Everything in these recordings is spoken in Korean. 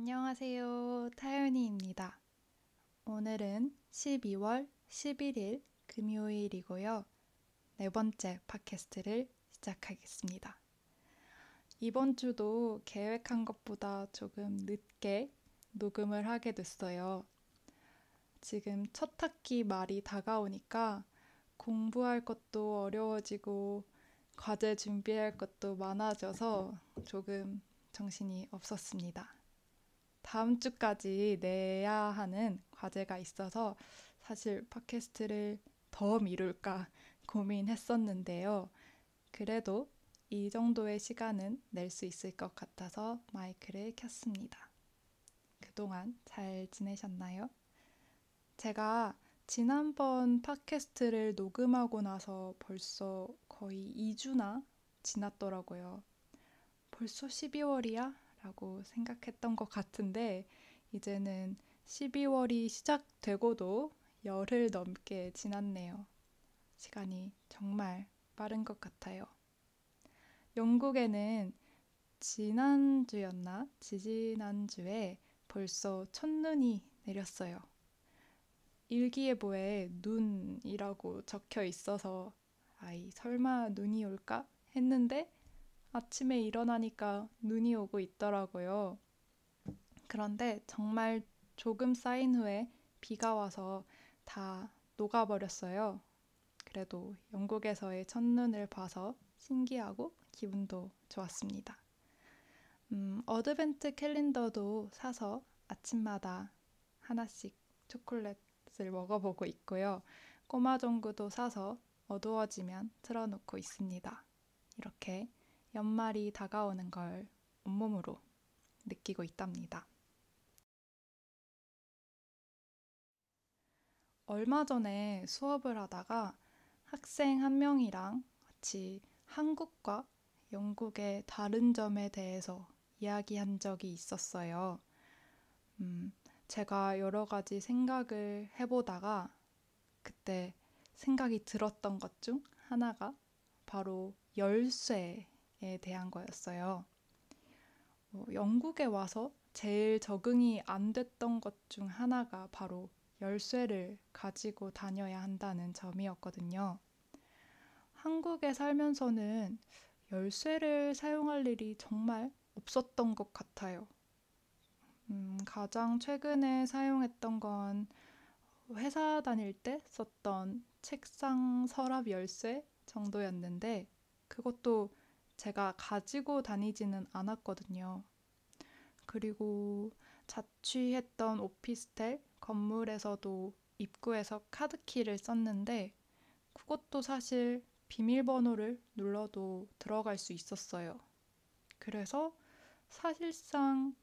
안녕하세요. 타연이입니다. 오늘은 12월 11일 금요일이고요. 네 번째 팟캐스트를 시작하겠습니다. 이번 주도 계획한 것보다 조금 늦게 녹음을 하게 됐어요. 지금 첫 학기 말이 다가오니까 공부할 것도 어려워지고 과제 준비할 것도 많아져서 조금 정신이 없었습니다. 다음 주까지 내야 하는 과제가 있어서 사실 팟캐스트를 더 미룰까 고민했었는데요. 그래도 이 정도의 시간은 낼 수 있을 것 같아서 마이크를 켰습니다. 그동안 잘 지내셨나요? 제가 지난번 팟캐스트를 녹음하고 나서 벌써 거의 2주나 지났더라고요. 벌써 12월이야? 라고 생각했던 것 같은데 이제는 12월이 시작되고도 열흘 넘게 지났네요. 시간이 정말 빠른 것 같아요. 영국에는 지난주였나? 지지난주에 벌써 첫눈이 내렸어요. 일기예보에 눈이라고 적혀 있어서 아이 설마 눈이 올까? 했는데 아침에 일어나니까 눈이 오고 있더라고요. 그런데 정말 조금 쌓인 후에 비가 와서 다 녹아버렸어요. 그래도 영국에서의 첫눈을 봐서 신기하고 기분도 좋았습니다. 어드벤트 캘린더도 사서 아침마다 하나씩 초콜릿을 먹어보고 있고요. 꼬마종구도 사서 어두워지면 틀어놓고 있습니다. 이렇게 연말이 다가오는 걸 온몸으로 느끼고 있답니다. 얼마 전에 수업을 하다가 학생 한 명이랑 같이 한국과 영국의 다른 점에 대해서 이야기한 적이 있었어요. 제가 여러 가지 생각을 해보다가 그때 생각이 들었던 것 중 하나가 바로 열쇠에 대한 거였어요. 영국에 와서 제일 적응이 안 됐던 것 중 하나가 바로 열쇠를 가지고 다녀야 한다는 점이었거든요. 한국에 살면서는 열쇠를 사용할 일이 정말 없었던 것 같아요. 가장 최근에 사용했던 건 회사 다닐 때 썼던 책상 서랍 열쇠 정도였는데 그것도 제가 가지고 다니지는 않았거든요. 그리고 자취했던 오피스텔 건물에서도 입구에서 카드키를 썼는데 그것도 사실 비밀번호를 눌러도 들어갈 수 있었어요. 그래서 사실상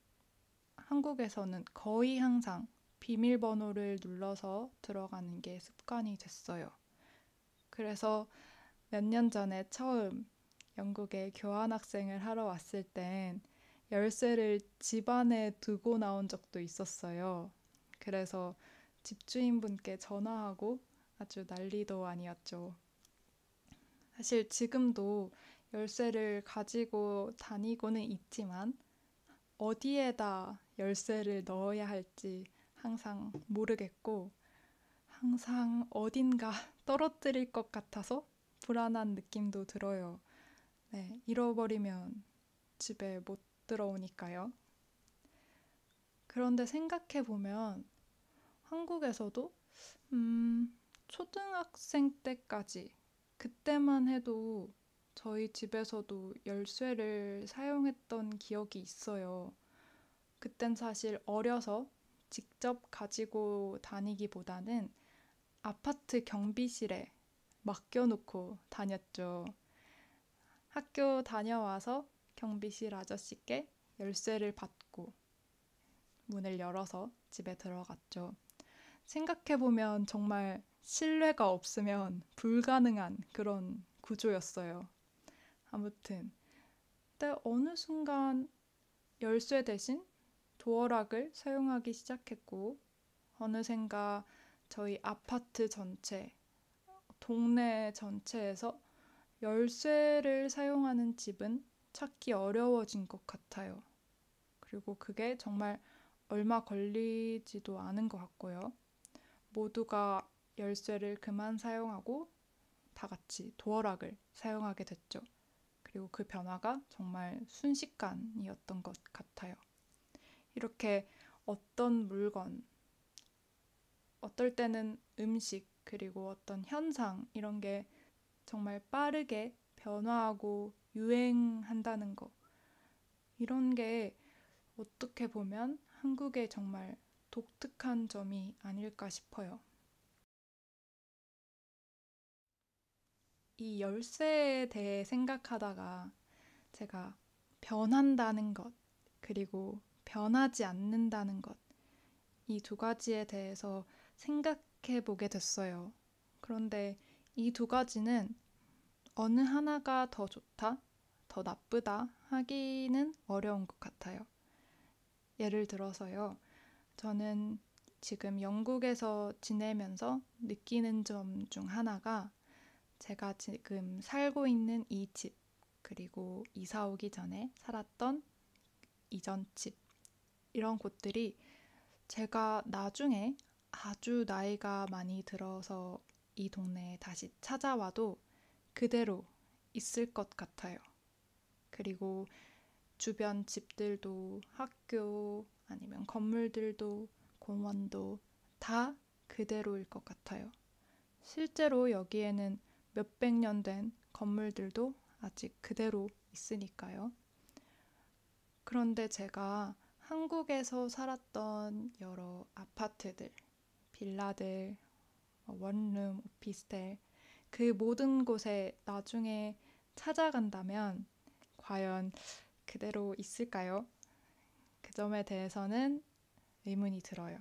한국에서는 거의 항상 비밀번호를 눌러서 들어가는 게 습관이 됐어요. 그래서 몇 년 전에 처음 영국에 교환학생을 하러 왔을 땐 열쇠를 집 안에 두고 나온 적도 있었어요. 그래서 집주인분께 전화하고 아주 난리도 아니었죠. 사실 지금도 열쇠를 가지고 다니고는 있지만 어디에다 열쇠를 넣어야 할지 항상 모르겠고 항상 어딘가 떨어뜨릴 것 같아서 불안한 느낌도 들어요. 네, 잃어버리면 집에 못 들어오니까요. 그런데 생각해보면 한국에서도 초등학생 때까지 그때만 해도 저희 집에서도 열쇠를 사용했던 기억이 있어요. 그땐 사실 어려서 직접 가지고 다니기보다는 아파트 경비실에 맡겨놓고 다녔죠. 학교 다녀와서 경비실 아저씨께 열쇠를 받고 문을 열어서 집에 들어갔죠. 생각해보면 정말 신뢰가 없으면 불가능한 그런 구조였어요. 아무튼 그때 어느 순간 열쇠 대신 도어락을 사용하기 시작했고 어느샌가 저희 아파트 전체, 동네 전체에서 열쇠를 사용하는 집은 찾기 어려워진 것 같아요. 그리고 그게 정말 얼마 걸리지도 않은 것 같고요. 모두가 열쇠를 그만 사용하고 다 같이 도어락을 사용하게 됐죠. 그리고 그 변화가 정말 순식간이었던 것 같아요. 이렇게 어떤 물건, 어떨 때는 음식, 그리고 어떤 현상, 이런 게 정말 빠르게 변화하고 유행한다는 거. 이런 게 어떻게 보면 한국의 정말 독특한 점이 아닐까 싶어요. 이 열쇠에 대해 생각하다가 제가 변한다는 것, 그리고 변하지 않는다는 것, 이 두 가지에 대해서 생각해 보게 됐어요. 그런데 이 두 가지는 어느 하나가 더 좋다, 더 나쁘다 하기는 어려운 것 같아요. 예를 들어서요. 저는 지금 영국에서 지내면서 느끼는 점 중 하나가 제가 지금 살고 있는 이 집, 그리고 이사 오기 전에 살았던 이전 집, 이런 곳들이 제가 나중에 아주 나이가 많이 들어서 이 동네에 다시 찾아와도 그대로 있을 것 같아요. 그리고 주변 집들도 학교 아니면 건물들도 공원도 다 그대로일 것 같아요. 실제로 여기에는 몇백 년 된 건물들도 아직 그대로 있으니까요. 그런데 제가 한국에서 살았던 여러 아파트들, 빌라들, 원룸, 오피스텔, 그 모든 곳에 나중에 찾아간다면 과연 그대로 있을까요? 그 점에 대해서는 의문이 들어요.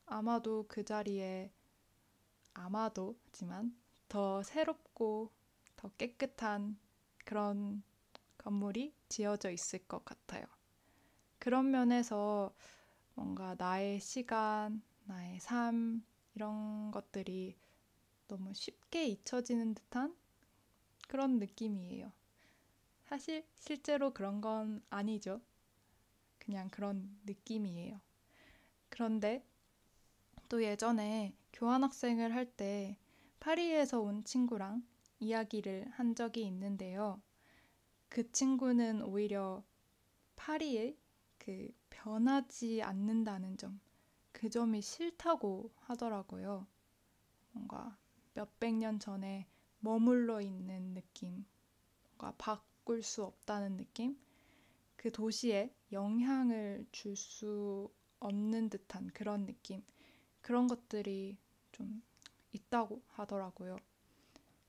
아마도 그 자리에 아마도지만 더 새롭고 더 깨끗한 그런 건물이 지어져 있을 것 같아요. 그런 면에서 뭔가 나의 시간, 나의 삶, 이런 것들이 너무 쉽게 잊혀지는 듯한 그런 느낌이에요. 사실 실제로 그런 건 아니죠. 그냥 그런 느낌이에요. 그런데 또 예전에 교환학생을 할 때 파리에서 온 친구랑 이야기를 한 적이 있는데요. 그 친구는 오히려 파리의 그 변하지 않는다는 점, 그 점이 싫다고 하더라고요. 뭔가 몇백 년 전에 머물러 있는 느낌, 뭔가 바꿀 수 없다는 느낌, 그 도시에 영향을 줄 수 없는 듯한 그런 느낌, 그런 것들이 좀 있다고 하더라고요.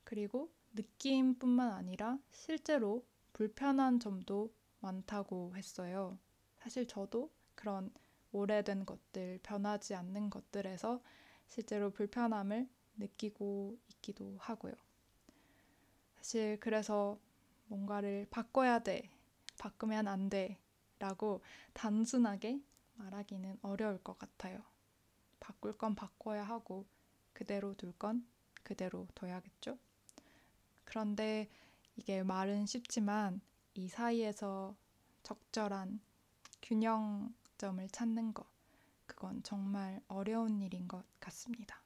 그리고 느낌뿐만 아니라 실제로 불편한 점도 많다고 했어요. 사실 저도 그런 오래된 것들, 변하지 않는 것들에서 실제로 불편함을 느끼고 있기도 하고요. 사실 그래서 뭔가를 바꿔야 돼, 바꾸면 안 돼, 라고 단순하게 말하기는 어려울 것 같아요. 바꿀 건 바꿔야 하고, 그대로 둘 건 그대로 둬야겠죠? 그런데 이게 말은 쉽지만 이 사이에서 적절한 균형점을 찾는 거, 그건 정말 어려운 일인 것 같습니다.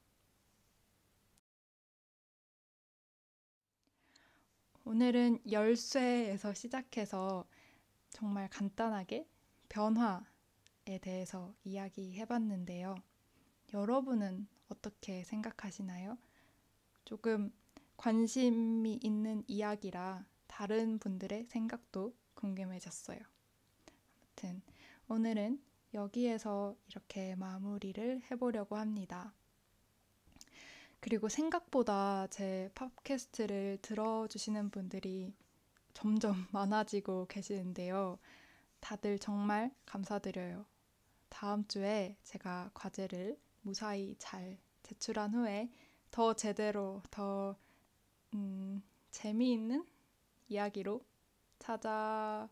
오늘은 열쇠에서 시작해서 정말 간단하게 변화에 대해서 이야기해 봤는데요. 여러분은 어떻게 생각하시나요? 조금 관심이 있는 이야기라 다른 분들의 생각도 궁금해졌어요. 아무튼 오늘은 여기에서 이렇게 마무리를 해보려고 합니다. 그리고 생각보다 제 팟캐스트를 들어주시는 분들이 점점 많아지고 계시는데요. 다들 정말 감사드려요. 다음 주에 제가 과제를 무사히 잘 제출한 후에 더 제대로 더 재미있는 이야기로 찾아올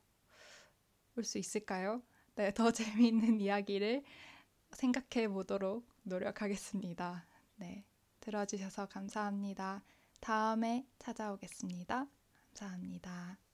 수 있을까요? 네, 더 재미있는 이야기를 생각해 보도록 노력하겠습니다. 네, 들어주셔서 감사합니다. 다음에 찾아오겠습니다. 감사합니다.